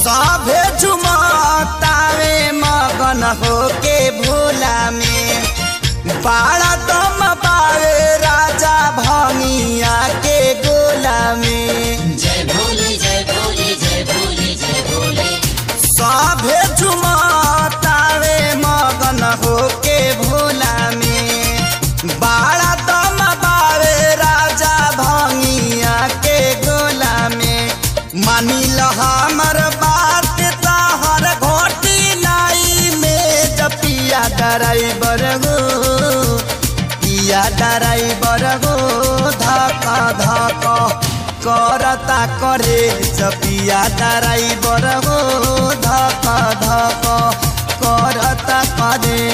सभे झुमतावे मगन होके भोला में बाड़ा दम पावे राजा भंगिया के गोला में। जय भोले जय भोले जय भोले जय भोले। सभे झुमतावे मगन होके भोला में बाड़ा दम पावे राजा भंगिया के गोला में। मानी ल हमर बात तहर घोटी नाई में जपिया ड्राइवर गो पिया ड्राइवर गो धक धक करता करे जपिया ड्राइवर गो धक धक करता करे।